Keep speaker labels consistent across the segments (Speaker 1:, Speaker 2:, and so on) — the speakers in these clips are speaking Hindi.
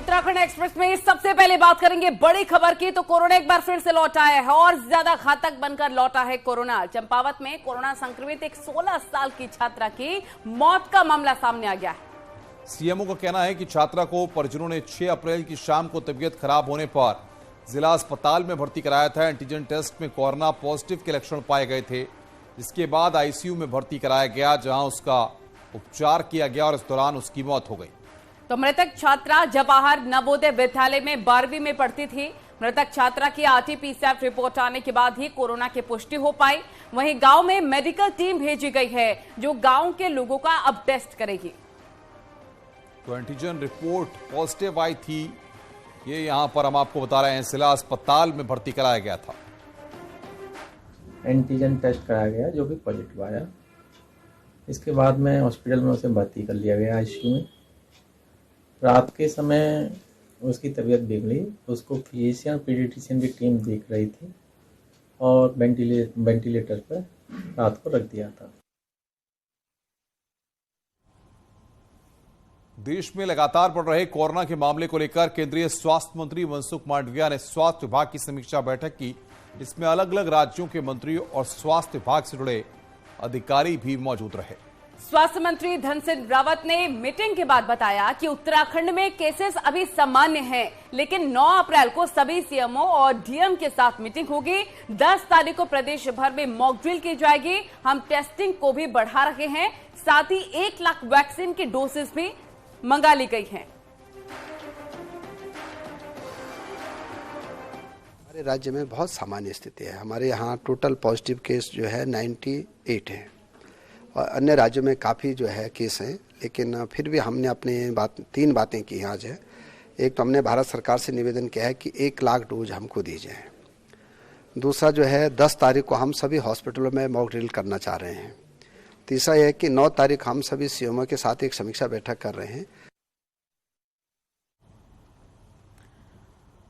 Speaker 1: उत्तराखंड एक्सप्रेस में सबसे पहले बात करेंगे बड़ी खबर की। तो कोरोना एक बार फिर से लौट आया है और ज्यादा घातक बनकर लौटा है कोरोना। चंपावत में कोरोना संक्रमित एक 16 साल की छात्रा की मौत का मामला सामने आ गया है।
Speaker 2: सीएमओ का कहना है कि छात्रा को परिजनों ने 6 अप्रैल की शाम को तबीयत खराब होने पर जिला अस्पताल में भर्ती कराया था। एंटीजन टेस्ट में कोरोना पॉजिटिव के लक्षण पाए गए थे, जिसके बाद आईसीयू में भर्ती कराया गया, जहां उसका उपचार किया गया और इस दौरान उसकी मौत हो गई।
Speaker 1: तो मृतक छात्रा जवाहर नवोदय विद्यालय में 12वीं में पढ़ती थी। मृतक छात्रा की आरटी-पीसीआर रिपोर्ट आने के बाद ही कोरोना की पुष्टि हो पाई। वहीं गांव में मेडिकल टीम भेजी गई है, जो गांव के लोगों का अब टेस्ट करेगी।
Speaker 2: तो एंटीजन रिपोर्ट पॉजिटिव आई थी, ये यहां पर हम आपको बता रहे हैं, जिला अस्पताल में भर्ती कराया गया था।
Speaker 3: एंटीजन टेस्ट कराया गया जो कि पॉजिटिव आया। इसके बाद में हॉस्पिटल में उसे भर्ती कर लिया गया आईसीयू में। रात के समय उसकी तबीयत बिगड़ी, उसको फिजिशियन पीडियाट्रिशियन की टीम देख रही थी और वेंटिलेटर पर रात को रख दिया था।
Speaker 2: देश में लगातार बढ़ रहे कोरोना के मामले को लेकर केंद्रीय स्वास्थ्य मंत्री मनसुख मांडविया ने स्वास्थ्य विभाग की समीक्षा बैठक की। इसमें अलग अलग राज्यों के मंत्रियों और स्वास्थ्य विभाग से जुड़े अधिकारी भी मौजूद रहे।
Speaker 1: स्वास्थ्य मंत्री धन सिंह रावत ने मीटिंग के बाद बताया कि उत्तराखंड में केसेस अभी सामान्य हैं, लेकिन 9 अप्रैल को सभी सीएमओ और डीएम के साथ मीटिंग होगी। 10 तारीख को प्रदेश भर में मॉक ड्रिल की जाएगी। हम टेस्टिंग को भी बढ़ा रहे हैं, साथ ही 1 लाख वैक्सीन की डोसेस भी मंगा ली गई हैं।
Speaker 4: हमारे राज्य में बहुत सामान्य स्थिति है। हमारे यहाँ टोटल पॉजिटिव केस जो है 98 है और अन्य राज्यों में काफ़ी जो है केस हैं, लेकिन फिर भी हमने अपने 3 बातें की आज है। एक तो हमने भारत सरकार से निवेदन किया है कि 1 लाख डोज हमको दी जाए। दूसरा जो है 10 तारीख को हम सभी हॉस्पिटलों में मॉक ड्रिल करना चाह रहे हैं। तीसरा यह है कि 9 तारीख हम सभी सीएमओ के साथ एक समीक्षा बैठक कर रहे हैं।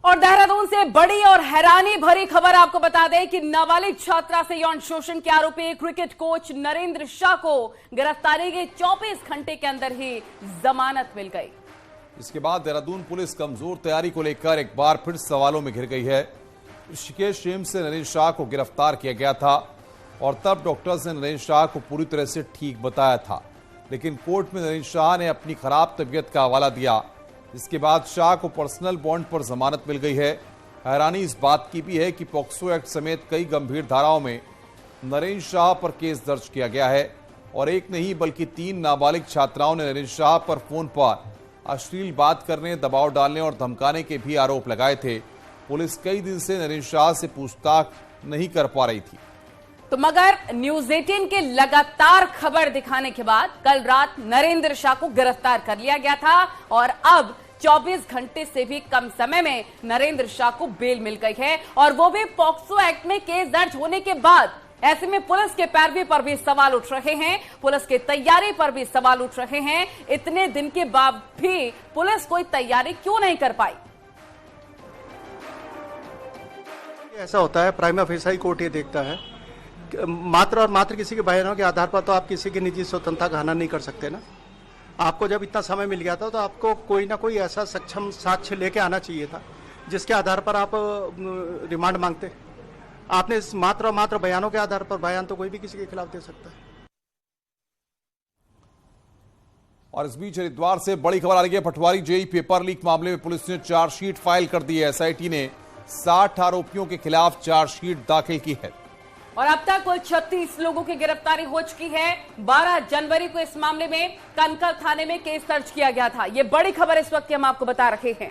Speaker 1: और देहरादून से बड़ी और हैरानी भरी खबर आपको बता दें कि नाबालिग छात्रा से यौन शोषण के आरोपी क्रिकेट कोच नरेंद्र शाह को गिरफ्तारी के 24 घंटे के अंदर ही जमानत मिल गई।
Speaker 2: इसके बाद देहरादून पुलिस कमजोर तैयारी को लेकर एक बार फिर सवालों में घिर गई है। ऋषिकेश एम्स से नरेंद्र शाह को गिरफ्तार किया गया था और तब डॉक्टर्स ने नरेंद्र शाह को पूरी तरह से ठीक बताया था, लेकिन कोर्ट में नरेंद्र शाह ने अपनी खराब तबीयत का हवाला दिया। इसके बाद शाह को पर्सनल बॉन्ड पर जमानत मिल गई है। हैरानी इस बात की भी है कि पॉक्सो एक्ट समेत कई गंभीर धाराओं में नरेंद्र शाह पर केस दर्ज किया गया है और एक नहीं बल्कि 3 नाबालिग छात्राओं ने नरेंद्र शाह पर फोन पर अश्लील बात करने, दबाव डालने और धमकाने के भी आरोप लगाए थे। पुलिस कई दिन से नरेंद्र शाह से पूछताछ नहीं कर पा रही थी।
Speaker 1: तो मगर न्यूज 18 के लगातार खबर दिखाने के बाद कल रात नरेंद्र शाह को गिरफ्तार कर लिया गया था और अब 24 घंटे से भी कम समय में नरेंद्र शाह को बेल मिल गई है, और वो भी पॉक्सो एक्ट में केस दर्ज होने के बाद। ऐसे में पुलिस के पैरवी पर भी सवाल उठ रहे हैं, पुलिस की तैयारी पर भी सवाल उठ रहे हैं। इतने दिन के बाद भी पुलिस कोई तैयारी क्यों नहीं कर पाई?
Speaker 5: ऐसा होता है, प्राइमा फेसाई कोर्ट ये देखता है, मात्र और मात्र किसी के बयानों के आधार पर तो आप किसी की निजी स्वतंत्रता का हनन नहीं कर सकते ना। आपको जब इतना समय मिल गया था तो आपको कोई ना कोई ऐसा सक्षम साक्ष्य लेके आना चाहिए था जिसके आधार पर आप रिमांड मांगते। आपने इस मात्र और मात्र बयानों के आधार पर, बयान तो कोई भी किसी के खिलाफ दे सकता है।
Speaker 2: और इस बीच हरिद्वार से बड़ी खबर आ रही है। पटवारी जेईई पेपर लीक मामले में पुलिस ने चार्जशीट फाइल कर दी है। एसआईटी ने 60 आरोपियों के खिलाफ चार्जशीट दाखिल की है
Speaker 1: और अब तक कुल 36 लोगों की गिरफ्तारी हो चुकी है। 12 जनवरी को इस मामले में कनकल थाने में केस दर्ज किया गया था। यह बड़ी खबर इस वक्त हम आपको बता रहे हैं।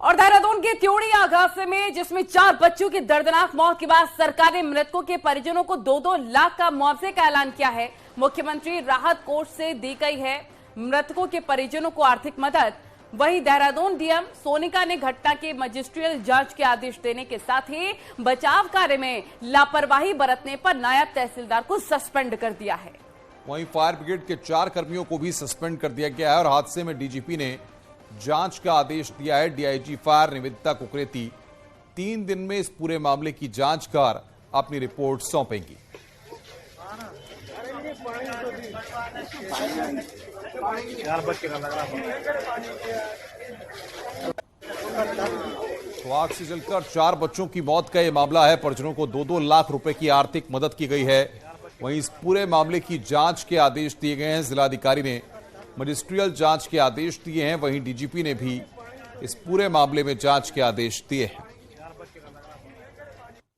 Speaker 1: और देहरादून के त्योड़ी हादसे में, जिसमें 4 बच्चों की दर्दनाक मौत के बाद सरकार ने मृतकों के परिजनों को 2-2 लाख का मुआवजे का ऐलान किया है। मुख्यमंत्री राहत कोष से दी गई है मृतकों के परिजनों को आर्थिक मदद। वहीं देहरादून डीएम सोनिका ने घटना के मजिस्ट्रियल जांच के आदेश देने के साथ ही बचाव कार्य में लापरवाही बरतने पर नायब तहसीलदार को सस्पेंड कर दिया है।
Speaker 2: वहीं फायर ब्रिगेड के 4 कर्मियों को भी सस्पेंड कर दिया गया है और हादसे में डीजीपी ने जांच का आदेश दिया है। डीआईजी फायर निवेदिता कुकरेती 3 दिन में इस पूरे मामले की जांच कर अपनी रिपोर्ट सौंपेंगी। तो आग से जलकर 4 बच्चों की मौत का यह मामला है। परिजनों को 2-2 लाख रुपए की आर्थिक मदद की गई है। वहीं इस पूरे मामले की जांच के आदेश दिए गए हैं। जिलाधिकारी ने मजिस्ट्रियल जांच के आदेश दिए हैं। वहीं डीजीपी ने भी इस पूरे मामले में जांच के आदेश दिए हैं।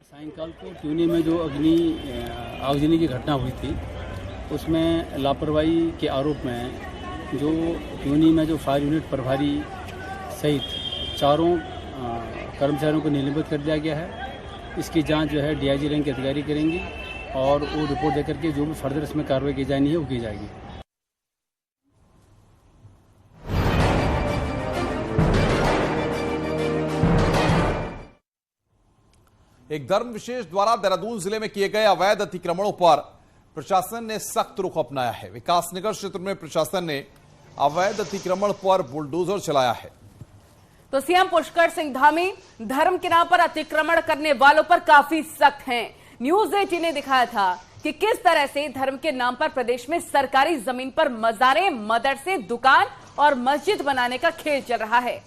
Speaker 6: सायंकाल को ट्यूनी में जो आगजनी की घटना हुई थी, उसमें लापरवाही के आरोप में जो ट्यूनी में जो फायर यूनिट प्रभारी सहित 4 कर्मचारियों को निलंबित कर दिया गया है। इसकी जांच जो है डीआईजी रैंक के अधिकारी करेंगी और वो रिपोर्ट देकर के जो भी फर्दर इसमें कार्रवाई की जानी है वो की जाएगी।
Speaker 2: एक धर्म विशेष द्वारा देहरादून जिले में किए गए अवैध अतिक्रमणों पर प्रशासन ने सख्त रुख अपनाया है। विकासनगर क्षेत्र में प्रशासन ने अवैध अतिक्रमण पर बुलडोजर चलाया है।
Speaker 1: तो सीएम पुष्कर सिंह धामी धर्म के नाम पर अतिक्रमण करने वालों पर काफी सख्त हैं। न्यूज 18 ने दिखाया था कि किस तरह से धर्म के नाम पर प्रदेश में सरकारी जमीन पर मजारे, मदरसे, दुकान और मस्जिद बनाने का खेल चल रहा है।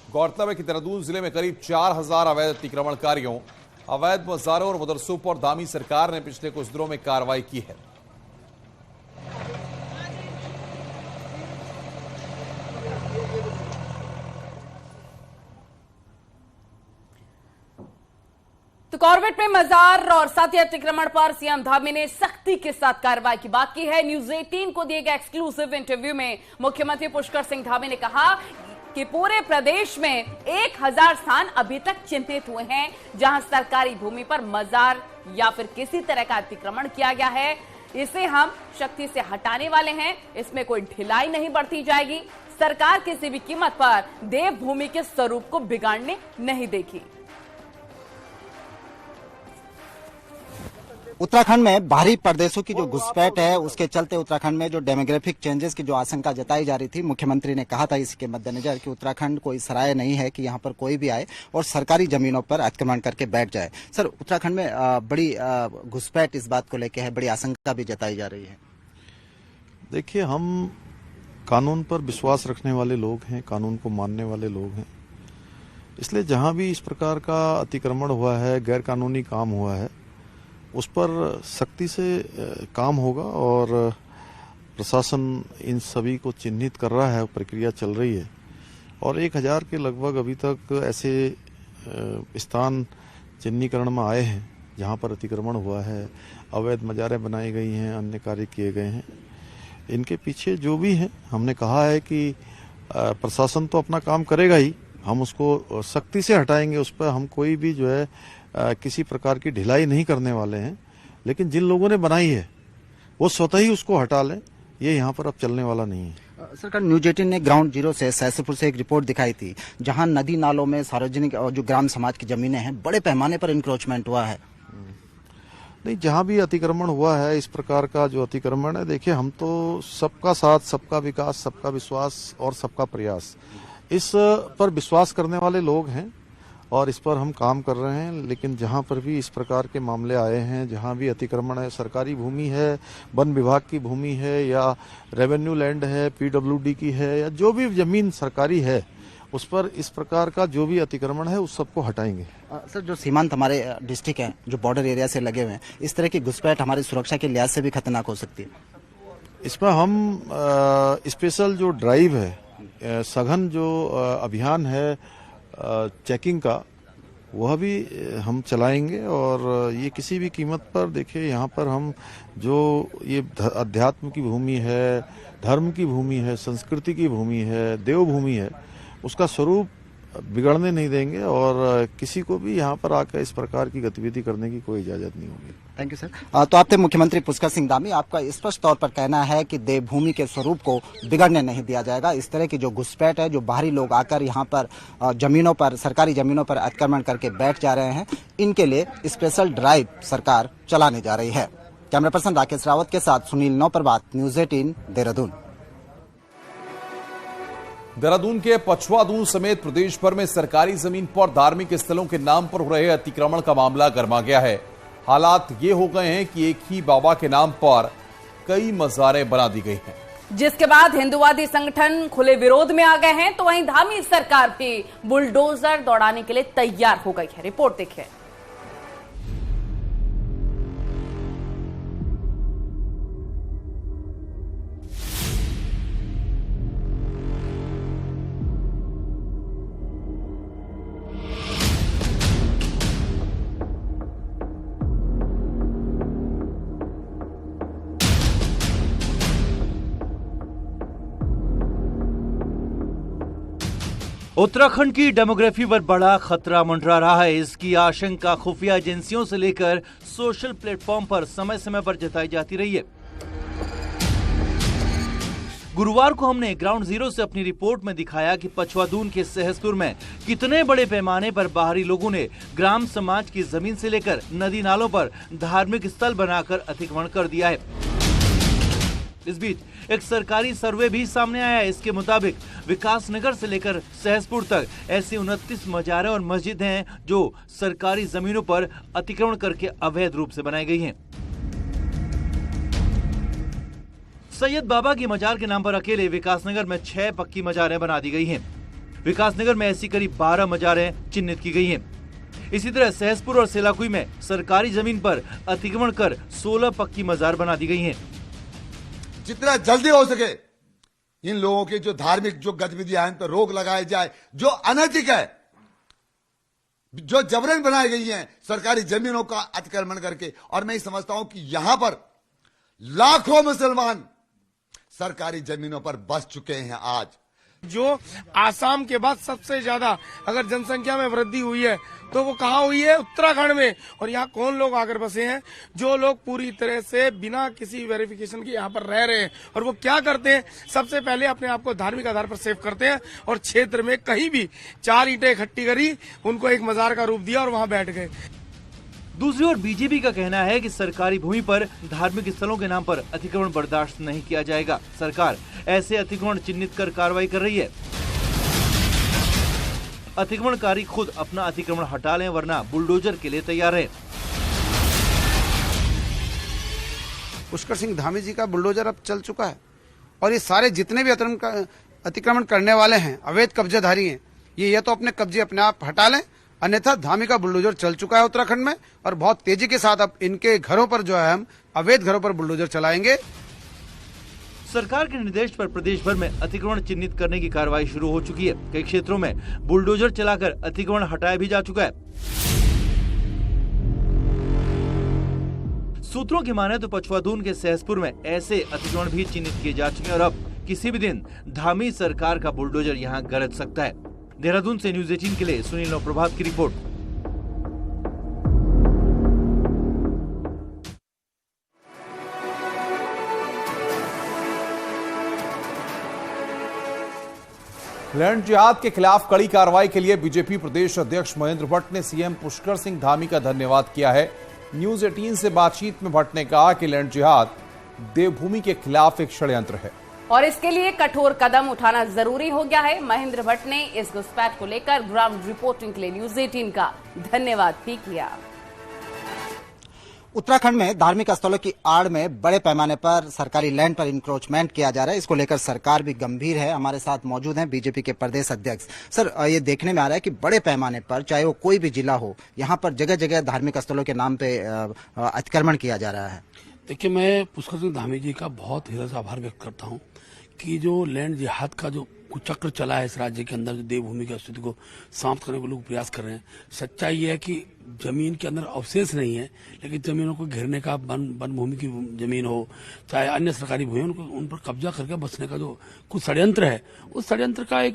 Speaker 2: गौरतलब है कि देहरादून जिले में करीब 4000 अवैध अतिक्रमणकारियों, अवैध मजारों और मदरसों पर धामी सरकार ने पिछले कुछ दिनों में कार्रवाई की है।
Speaker 1: तो कॉर्बेट में मजार और साथी अतिक्रमण पर सीएम धामी ने सख्ती के साथ कार्रवाई की बात की है। न्यूज 18 को दिए गए एक्सक्लूसिव इंटरव्यू में मुख्यमंत्री पुष्कर सिंह धामी ने कहा कि पूरे प्रदेश में 1000 स्थान अभी तक चिन्हित हुए हैं जहां सरकारी भूमि पर मजार या फिर किसी तरह का अतिक्रमण किया गया है। इसे हम शक्ति से हटाने वाले हैं। इसमें कोई ढिलाई नहीं बरती जाएगी। सरकार किसी भी कीमत पर देवभूमि के स्वरूप को बिगाड़ने नहीं देगी।
Speaker 7: उत्तराखंड में बाहरी प्रदेशों की जो घुसपैठ है, उसके चलते उत्तराखंड में जो डेमोग्राफिक चेंजेस की जो आशंका जताई जा रही थी, मुख्यमंत्री ने कहा था इसके मद्देनजर कि उत्तराखंड कोई सराय नहीं है कि यहाँ पर कोई भी आए और सरकारी जमीनों पर अतिक्रमण करके बैठ जाए। सर, उत्तराखंड में बड़ी घुसपैठ इस बात को लेकर है, बड़ी आशंका भी जताई जा रही है।
Speaker 8: देखिए, हम कानून पर विश्वास रखने वाले लोग हैं, कानून को मानने वाले लोग हैं, इसलिए जहाँ भी इस प्रकार का अतिक्रमण हुआ है, गैर कानूनी काम हुआ है, उस पर सख्ती से काम होगा और प्रशासन इन सभी को चिन्हित कर रहा है, प्रक्रिया चल रही है और 1000 के लगभग अभी तक ऐसे स्थान चिन्हीकरण में आए हैं जहां पर अतिक्रमण हुआ है, अवैध मजारें बनाई गई हैं, अन्य कार्य किए गए हैं। इनके पीछे जो भी है, हमने कहा है कि प्रशासन तो अपना काम करेगा ही, हम उसको सख्ती से हटाएंगे। उस पर हम कोई भी जो है किसी प्रकार की ढिलाई नहीं करने वाले हैं, लेकिन जिन लोगों ने बनाई है वो स्वतः ही उसको हटा लें, ये यहाँ पर अब चलने वाला नहीं है।
Speaker 7: सरकार, न्यूज 18 ने ग्राउंड जीरो से सहसपुर से एक रिपोर्ट दिखाई थी जहां नदी नालों में सार्वजनिक और जो ग्राम समाज की जमीनें हैं, बड़े पैमाने पर इंक्रोचमेंट हुआ है।
Speaker 8: नहीं, जहां भी अतिक्रमण हुआ है, इस प्रकार का जो अतिक्रमण है, देखिए, हम तो सबका साथ, सबका विकास, सबका विश्वास और सबका प्रयास, इस पर विश्वास करने वाले लोग हैं और इस पर हम काम कर रहे हैं। लेकिन जहां पर भी इस प्रकार के मामले आए हैं, जहां भी अतिक्रमण है, सरकारी भूमि है, वन विभाग की भूमि है या रेवेन्यू लैंड है, पीडब्ल्यूडी की है या जो भी जमीन सरकारी है, उस पर इस प्रकार का जो भी अतिक्रमण है उस सबको हटाएंगे।
Speaker 7: सर, जो सीमांत हमारे डिस्ट्रिक्ट हैं, जो बॉर्डर एरिया से लगे हुए हैं, इस तरह की घुसपैठ हमारी सुरक्षा के लिहाज से भी खतरनाक हो सकती है।
Speaker 8: इसमें हम स्पेशल जो ड्राइव है, सघन जो अभियान है चेकिंग का, वह भी हम चलाएंगे और ये किसी भी कीमत पर, देखिए, यहाँ पर हम जो ये अध्यात्म की भूमि है, धर्म की भूमि है, संस्कृति की भूमि है, देवभूमि है, उसका स्वरूप बिगड़ने नहीं देंगे और किसी को भी यहाँ पर आकर इस प्रकार की गतिविधि करने की कोई इजाजत नहीं होगी।
Speaker 7: Thank you sir. तो आप थे मुख्यमंत्री पुष्कर सिंह धामी, आपका स्पष्ट तौर पर कहना है कि देवभूमि के स्वरूप को बिगड़ने नहीं दिया जाएगा। इस तरह की जो घुसपैठ है, जो बाहरी लोग आकर यहाँ पर जमीनों पर, सरकारी जमीनों पर अतिक्रमण करके बैठ जा रहे हैं, इनके लिए स्पेशल ड्राइव सरकार चलाने जा रही है। कैमरा पर्सन राकेश रावत के साथ सुनील नौपरबात, न्यूज 18 देहरादून।
Speaker 2: देहरादून के पछवादून समेत प्रदेश भर में सरकारी जमीन पर धार्मिक स्थलों के नाम पर हो रहे अतिक्रमण का मामला गर्मा गया है। हालात ये हो गए हैं कि एक ही बाबा के नाम पर कई मज़ारें बना दी गई हैं,
Speaker 1: जिसके बाद हिंदुवादी संगठन खुले विरोध में आ गए हैं। तो वहीं धामी सरकार भी बुलडोजर दौड़ाने के लिए तैयार हो गई है। रिपोर्ट देखिए।
Speaker 9: उत्तराखंड की डेमोग्राफी पर बड़ा खतरा मंडरा रहा है। इसकी आशंका खुफिया एजेंसियों से लेकर सोशल प्लेटफॉर्म पर समय समय पर जताई जाती रही है। गुरुवार को हमने ग्राउंड जीरो से अपनी रिपोर्ट में दिखाया कि पछवादून के सहसपुर में कितने बड़े पैमाने पर बाहरी लोगों ने ग्राम समाज की जमीन से लेकर नदी नालों पर धार्मिक स्थल बनाकर अतिक्रमण कर दिया है। इस बीच एक सरकारी सर्वे भी सामने आया है। इसके मुताबिक विकासनगर से लेकर सहसपुर तक ऐसी 29 मजारें और मस्जिद हैं जो सरकारी जमीनों पर अतिक्रमण करके अवैध रूप से बनाई गई हैं। सैयद बाबा की मजार के नाम पर अकेले विकासनगर में 6 पक्की मजारें बना दी गई हैं। विकासनगर में ऐसी करीब 12 मजारें चिन्हित की गई हैं। इसी तरह सहसपुर और सेलाकुई में सरकारी जमीन पर अतिक्रमण कर 16 पक्की मजार बना दी गई हैं।
Speaker 10: जितना जल्दी हो सके इन लोगों की जो धार्मिक जो गतिविधियां हैं तो रोक लगाई जाए। जो अनैतिक है, जो जबरन बनाई गई हैं सरकारी जमीनों का अतिक्रमण करके, और मैं समझता हूं कि यहां पर लाखों मुसलमान सरकारी जमीनों पर बस चुके हैं। आज
Speaker 11: जो आसाम के बाद सबसे ज्यादा अगर जनसंख्या में वृद्धि हुई है तो वो कहाँ हुई है? उत्तराखंड में। और यहाँ कौन लोग आकर बसे हैं? जो लोग पूरी तरह से बिना किसी वेरिफिकेशन के यहाँ पर रह रहे हैं। और वो क्या करते हैं? सबसे पहले अपने आप को धार्मिक आधार पर सेव करते हैं और क्षेत्र में कहीं भी 4 ईंटें इकट्ठी करी, उनको एक मजार का रूप दिया और वहां बैठ गए।
Speaker 9: दूसरी ओर बीजेपी का कहना है कि सरकारी भूमि पर धार्मिक स्थलों के नाम पर अतिक्रमण बर्दाश्त नहीं किया जाएगा। सरकार ऐसे अतिक्रमण चिन्हित कर कार्रवाई कर रही है। अतिक्रमणकारी खुद अपना अतिक्रमण हटा लें, वरना बुलडोजर के लिए तैयार है।
Speaker 12: पुष्कर सिंह धामी जी का बुलडोजर अब चल चुका है और ये सारे जितने भी अतिक्रमण करने वाले हैं, अवैध कब्जाधारी हैं, ये तो अपने कब्जे अपने आप हटा लें, अन्यथा धामी का बुलडोजर चल चुका है उत्तराखंड में और बहुत तेजी के साथ अब इनके घरों पर जो है हम अवैध घरों पर बुलडोजर चलाएंगे।
Speaker 9: सरकार के निर्देश पर प्रदेश भर में अतिक्रमण चिन्हित करने की कार्रवाई शुरू हो चुकी है। कई क्षेत्रों में बुलडोजर चलाकर अतिक्रमण हटाया भी जा चुका है। सूत्रों की माने तो पछवादून के सहसपुर में ऐसे अतिक्रमण भी चिन्हित किए जा चुके हैं और अब किसी भी दिन धामी सरकार का बुलडोजर यहाँ गरज सकता है। देहरादून से न्यूज़ 18 के लिए सुनील प्रभात की रिपोर्ट।
Speaker 2: लैंड जिहाद के खिलाफ कड़ी कार्रवाई के लिए बीजेपी प्रदेश अध्यक्ष महेंद्र भट्ट ने सीएम पुष्कर सिंह धामी का धन्यवाद किया है। न्यूज़ 18 से बातचीत में भट्ट ने कहा कि लैंड जिहाद देवभूमि के खिलाफ एक षड्यंत्र है
Speaker 1: और इसके लिए कठोर कदम उठाना जरूरी हो गया है। महेंद्र भट्ट ने इस घुसपैठ को लेकर ग्राउंड रिपोर्टिंग के लिए न्यूज़ 18 का धन्यवाद भी किया।
Speaker 7: उत्तराखंड में धार्मिक स्थलों की आड़ में बड़े पैमाने पर सरकारी लैंड पर इंक्रोचमेंट किया जा रहा है। इसको लेकर सरकार भी गंभीर है। हमारे साथ मौजूद हैं बीजेपी के प्रदेश अध्यक्ष। सर, ये देखने में आ रहा है कि बड़े पैमाने पर, चाहे वो कोई भी जिला हो, यहाँ पर जगह जगह धार्मिक स्थलों के नाम पे अतिक्रमण किया जा रहा है।
Speaker 13: देखिए, मैं पुष्कर सिंह धामी जी का बहुत हृदय से आभार व्यक्त करता हूँ कि जो लैंड जिहाद का जो कुचक्र चला है इस राज्य के अंदर, जो देवभूमि की स्थिति को समाप्त करने को लोग प्रयास कर रहे हैं। सच्चाई ये है कि जमीन के अंदर अवशेष नहीं है, लेकिन जमीनों को घेरने का, वन भूमि की जमीन हो चाहे अन्य सरकारी भूमि, उनको उन पर कब्जा करके बसने का जो कुछ षड्यंत्र है, उस षड्यंत्र का एक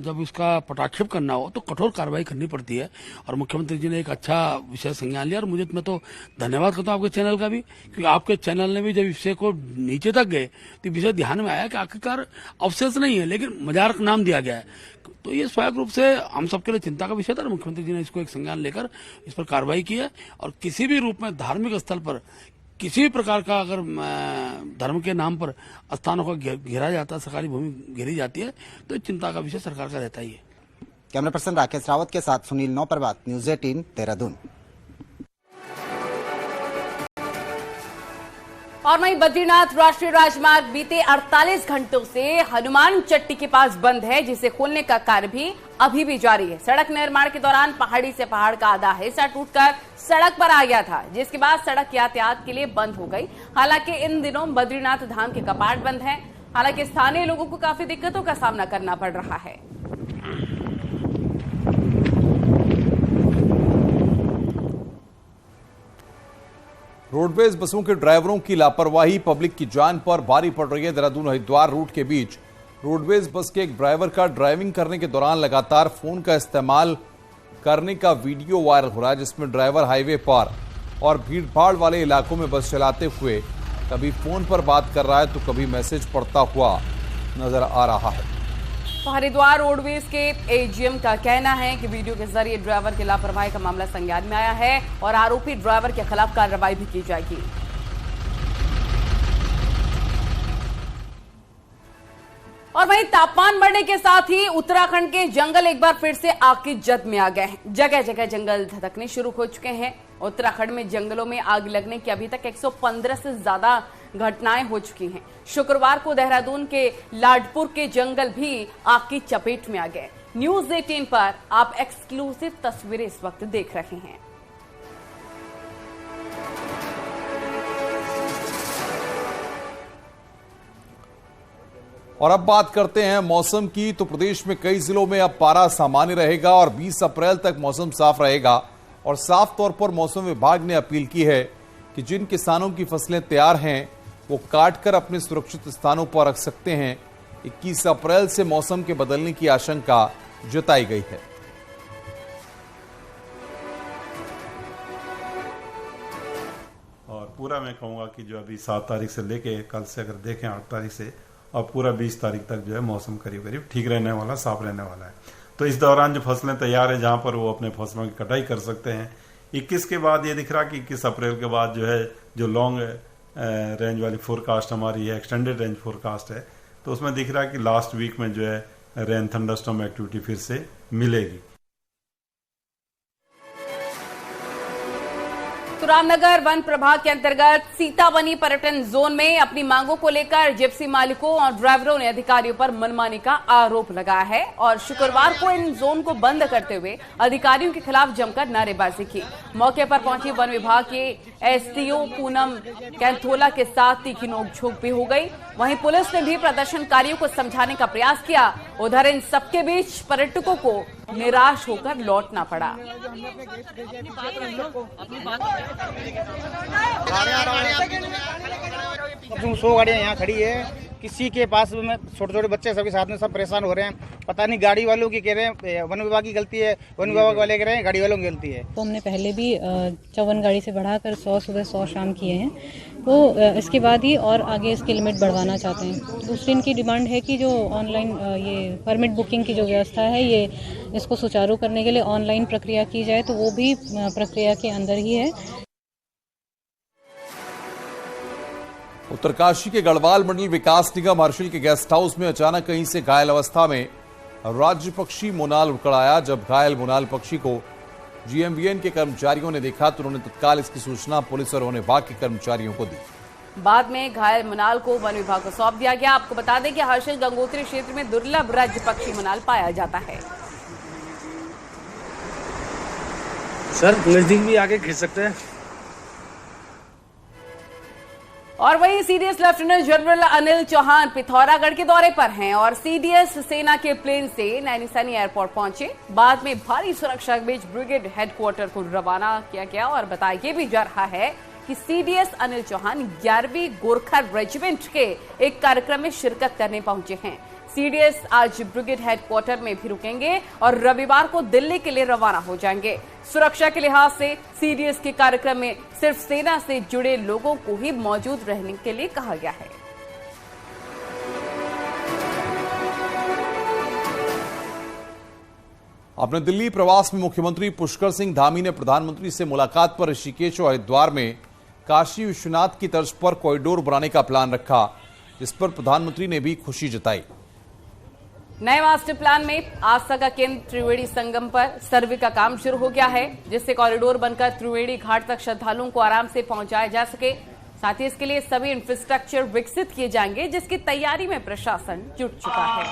Speaker 13: जब उसका पटाक्षेप करना हो तो कठोर कार्रवाई करनी पड़ती है। और मुख्यमंत्री जी ने एक अच्छा विषय संज्ञान लिया और मैं तो धन्यवाद करता हूँ आपके चैनल का भी, क्योंकि आपके चैनल ने भी जब विषय को नीचे तक गए तो विषय ध्यान में आया कि आखिरकार अवशेष नहीं है लेकिन मजार का नाम दिया गया है। तो ये स्वाभाविक रूप से हम सबके लिए चिंता का विषय था। मुख्यमंत्री जी ने इसको एक संज्ञान लेकर इस पर कार्रवाई की है और किसी भी रूप में धार्मिक स्थल पर किसी भी प्रकार का अगर धर्म के नाम पर स्थानों को घेरा जाता है, सरकारी भूमि घेरी जाती है, तो चिंता का विषय सरकार का रहता ही है।
Speaker 7: कैमरा पर्सन राकेश रावत के साथ सुनील नौ प्रभात, न्यूज़ 18 देहरादून।
Speaker 1: और वहीं बद्रीनाथ राष्ट्रीय राजमार्ग बीते 48 घंटों से हनुमान चट्टी के पास बंद है, जिसे खोलने का कार्य भी अभी भी जारी है। सड़क निर्माण के दौरान पहाड़ी से पहाड़ का आधा हिस्सा टूटकर सड़क पर आ गया था, जिसके बाद सड़क यातायात के लिए बंद हो गई। हालांकि इन दिनों बद्रीनाथ धाम के कपाट बंद हैं। हालांकि स्थानीय लोगों को काफी दिक्कतों का सामना करना पड़ रहा है।
Speaker 2: रोडवेज बसों के ड्राइवरों की लापरवाही पब्लिक की जान पर भारी पड़ रही है। देहरादून हरिद्वार रूट के बीच रोडवेज बस के एक ड्राइवर का ड्राइविंग करने के दौरान लगातार फोन का इस्तेमाल करने का वीडियो वायरल हो रहा है, जिसमें ड्राइवर हाईवे पर और भीड़भाड़ वाले इलाकों में बस चलाते हुए कभी फोन पर बात कर रहा है तो कभी मैसेज पढ़ता हुआ नजर आ रहा है।
Speaker 1: हरिद्वार रोडवेज के एजीएम का कहना है कि वीडियो के जरिए ड्राइवर की लापरवाही का मामला संज्ञान में आया है और आरोपी ड्राइवर के खिलाफ कार्रवाई भी की जाएगी। और वहीं तापमान बढ़ने के साथ ही उत्तराखंड के जंगल एक बार फिर से आग की जद में आ गए हैं। जगह जगह जंगल धधकने शुरू हो चुके हैं। उत्तराखंड में जंगलों में आग लगने की अभी तक 115 से ज्यादा घटनाएं हो चुकी हैं। शुक्रवार को देहरादून के लाडपुर के जंगल भी आग की चपेट में आ गए। न्यूज 18 पर आप एक्सक्लूसिव तस्वीरें इस वक्त देख रहे हैं।
Speaker 2: और अब बात करते हैं मौसम की। तो प्रदेश में कई जिलों में अब पारा सामान्य रहेगा और 20 अप्रैल तक मौसम साफ रहेगा। और साफ तौर पर मौसम विभाग ने अपील की है कि जिन किसानों की फसलें तैयार हैं वो काटकर अपने सुरक्षित स्थानों पर रख सकते हैं। 21 अप्रैल से मौसम के बदलने की आशंका जताई गई है।
Speaker 14: और पूरा मैं कहूँगा कि जो अभी 7 तारीख से लेके कल से अगर देखें 8 तारीख से और पूरा 20 तारीख तक जो है मौसम करीब करीब ठीक रहने वाला, साफ रहने वाला है। तो इस दौरान जो फसलें तैयार है जहां पर वो अपने फसलों की कटाई कर सकते हैं। 21 के बाद ये दिख रहा कि 21 अप्रैल के बाद जो है जो लॉन्ग रेंज वाली फोरकास्ट हमारी है, एक्सटेंडेड रेंज फोरकास्ट है, तो उसमें दिख रहा है कि लास्ट वीक में जो है रेन थंडरस्टॉर्म एक्टिविटी फिर से मिलेगी।
Speaker 1: तो रामनगर वन प्रभाग के अंतर्गत सीतावनी पर्यटन जोन में अपनी मांगों को लेकर जिप्सी मालिकों और ड्राइवरों ने अधिकारियों पर मनमानी का आरोप लगाया है और शुक्रवार को इन जोन को बंद करते हुए अधिकारियों के खिलाफ जमकर नारेबाजी की। मौके पर पहुंची वन विभाग के एसडीओ पूनम कैंथोला के साथ तीखी नोकझोंक भी हो गई। वहीं पुलिस ने भी प्रदर्शनकारियों को समझाने का प्रयास किया। उधर इन सबके बीच पर्यटकों को निराश होकर लौटना पड़ा।
Speaker 15: तुम 100 गाड़ियाँ यहाँ खड़ी है, किसी के पास में छोटे छोटे बच्चे सबके साथ में सब परेशान हो रहे हैं। पता नहीं गाड़ी वालों की कह रहे हैं वन विभाग की गलती है, वन विभाग वाले कह रहे हैं गाड़ी वालों की गलती है।
Speaker 16: तो हमने पहले भी 54 गाड़ी से बढ़ाकर 100 सुबह 100 शाम किए हैं, तो इसके बाद ही और आगे इसकी लिमिट बढ़वाना चाहते हैं। दूसरी इनकी डिमांड है कि जो ऑनलाइन ये परमिट बुकिंग की जो व्यवस्था है, ये इसको सुचारू करने के लिए ऑनलाइन प्रक्रिया की जाए, तो वो भी प्रक्रिया के अंदर ही है।
Speaker 2: उत्तरकाशी के गढ़वाल मंडल विकास निगम हर्षिल के गेस्ट हाउस में अचानक कहीं से घायल अवस्था में राज्य पक्षी मोनाल उकड़ आया। जब घायल मोनाल पक्षी को जीएमवीएन के कर्मचारियों ने देखा तो उन्होंने तत्काल इसकी सूचना पुलिस और वन विभाग के कर्मचारियों को दी।
Speaker 1: बाद में घायल मोनाल को वन विभाग को सौंप दिया गया। आपको बता दें कि हर्षिल गंगोत्री क्षेत्र में दुर्लभ राज्य पक्षी मोनाल पाया जाता है।
Speaker 15: सर नजदीक भी आगे खींच सकते हैं।
Speaker 1: और वहीं CDS lieutenant general Anil Chauhan Pithoragarh के दौरे पर हैं और सीडीएस सेना के प्लेन से नैनीसैनी एयरपोर्ट पहुंचे। बाद में भारी सुरक्षा के बीच ब्रिगेड हेडक्वार्टर को रवाना किया गया और बताया भी जा रहा है कि सीडीएस अनिल चौहान 11वीं गोरखा रेजिमेंट के एक कार्यक्रम में शिरकत करने पहुंचे हैं। सीडीएस आज ब्रिगेड हेडक्वार्टर में भी रुकेंगे और रविवार को दिल्ली के लिए रवाना हो जाएंगे। सुरक्षा के लिहाज से सीडीएस के कार्यक्रम में सिर्फ सेना से जुड़े लोगों को ही मौजूद रहने के लिए कहा गया है।
Speaker 2: अपने दिल्ली प्रवास में मुख्यमंत्री पुष्कर सिंह धामी ने प्रधानमंत्री से मुलाकात पर ऋषिकेश और हरिद्वार में काशी विश्वनाथ की तर्ज पर कॉरिडोर बनाने का प्लान रखा, जिस पर प्रधानमंत्री ने भी खुशी जताई।
Speaker 1: नए मास्टर प्लान में आस्था का केंद्र त्रिवेणी संगम पर सर्वे का काम शुरू हो गया है, जिससे कॉरिडोर बनकर त्रिवेणी घाट तक श्रद्धालुओं को आराम से पहुंचाया जा सके। साथ ही इसके लिए सभी इंफ्रास्ट्रक्चर विकसित किए जाएंगे, जिसकी तैयारी में प्रशासन जुट चुका है।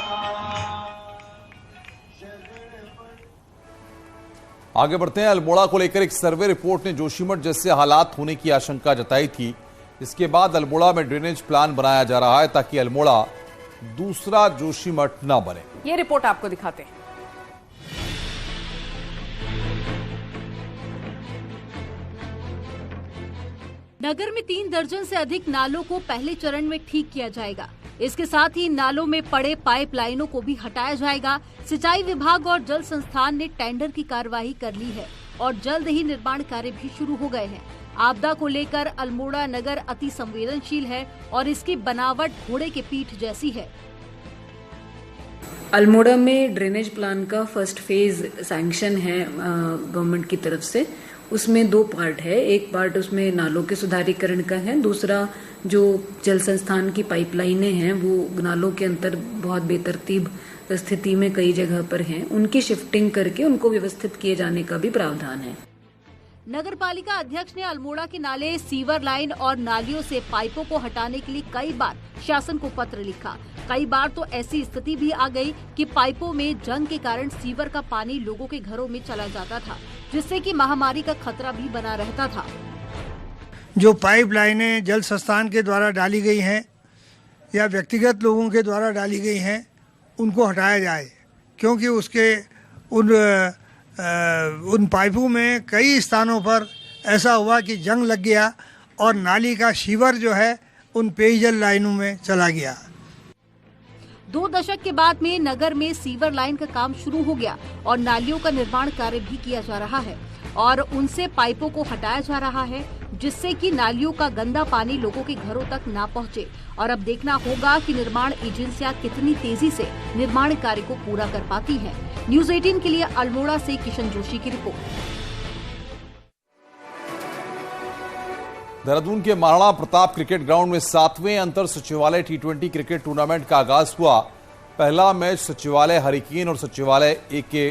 Speaker 2: आगे बढ़ते हैं। अल्मोड़ा को लेकर एक सर्वे रिपोर्ट ने जोशीमठ जैसे हालात होने की आशंका जताई थी। इसके बाद अल्मोड़ा में ड्रेनेज प्लान बनाया जा रहा है ताकि अल्मोड़ा दूसरा जोशीमठ न बने।
Speaker 1: ये रिपोर्ट आपको दिखाते हैं।
Speaker 17: नगर में 3 दर्जन से अधिक नालों को पहले चरण में ठीक किया जाएगा। इसके साथ ही नालों में पड़े पाइपलाइनों को भी हटाया जाएगा। सिंचाई विभाग और जल संस्थान ने टेंडर की कार्यवाही कर ली है और जल्द ही निर्माण कार्य भी शुरू हो गए हैं। आपदा को लेकर अल्मोड़ा नगर अति संवेदनशील है और इसकी बनावट घोड़े के पीठ जैसी है।
Speaker 18: अल्मोड़ा में ड्रेनेज प्लान का फर्स्ट फेज सैंक्शन है गवर्नमेंट की तरफ से। उसमें 2 पार्ट है। एक पार्ट उसमें नालों के सुधारीकरण का है, दूसरा जो जल संस्थान की पाइपलाइनें हैं वो नालों के अंतर बहुत बेतरतीब स्थिति में कई जगह पर हैं, उनकी शिफ्टिंग करके उनको व्यवस्थित किए जाने का भी प्रावधान है।
Speaker 17: नगर पालिका अध्यक्ष ने अल्मोड़ा के नाले, सीवर लाइन और नालियों से पाइपों को हटाने के लिए कई बार शासन को पत्र लिखा। कई बार तो ऐसी स्थिति भी आ गई कि पाइपों में जंग के कारण सीवर का पानी लोगों के घरों में चला जाता था, जिससे कि महामारी का खतरा भी बना रहता था।
Speaker 11: जो पाइपलाइनें जल संस्थान के द्वारा डाली गई हैं या व्यक्तिगत लोगों के द्वारा डाली गई हैं, उनको हटाया जाए, क्योंकि उसके उन पाइपों में कई स्थानों पर ऐसा हुआ कि जंग लग गया और नाली का सीवर जो है उन पेयजल लाइनों में चला गया।
Speaker 17: 2 दशक के बाद में नगर में सीवर लाइन का काम शुरू हो गया और नालियों का निर्माण कार्य भी किया जा रहा है और उनसे पाइपों को हटाया जा रहा है, जिससे कि नालियों का गंदा पानी लोगों के घरों तक ना पहुंचे। और अब देखना होगा कि निर्माण एजेंसियां कितनी तेजी से निर्माण कार्य को पूरा कर पाती हैं। न्यूज़ 18 के लिए अल्मोड़ा से किशन जोशी की रिपोर्ट।
Speaker 2: देहरादून के महाराणा प्रताप क्रिकेट ग्राउंड में 7वें अंतर सचिवालय T20 क्रिकेट टूर्नामेंट का आगाज हुआ। पहला मैच सचिवालय हरिकेन और सचिवालय एके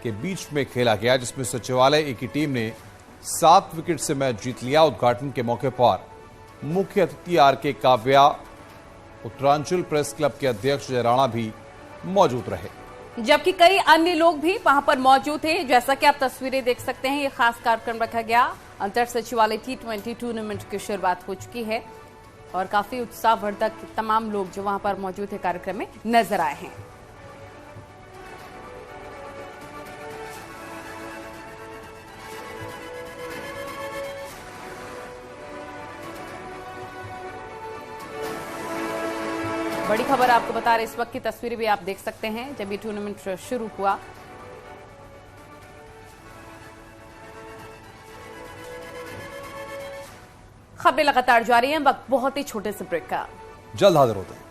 Speaker 2: के बीच में खेला गया, जिसमें सचिवालय ए की टीम ने 7 विकेट से मैच जीत लिया। उद्घाटन के मौके पर मुख्य अतिथि RK Kavya, Uttaranchal press club के अध्यक्ष जय राणा भी मौजूद रहे,
Speaker 1: जबकि कई अन्य लोग भी वहां पर मौजूद थे। जैसा कि आप तस्वीरें देख सकते हैं, ये खास कार्यक्रम रखा गया। अंतर सचिवालय T20 टूर्नामेंट की शुरुआत हो चुकी है और काफी उत्साहवर्धक तमाम लोग जो वहां पर मौजूद थे कार्यक्रम में नजर आए हैं। बड़ी खबर आपको बता रहे, इस वक्त की तस्वीरें भी आप देख सकते हैं जब ये टूर्नामेंट शुरू हुआ। खबरें लगातार जारी हैं, वक्त बहुत ही छोटे से ब्रेक का।
Speaker 2: जल्द हाजिर होते हैं।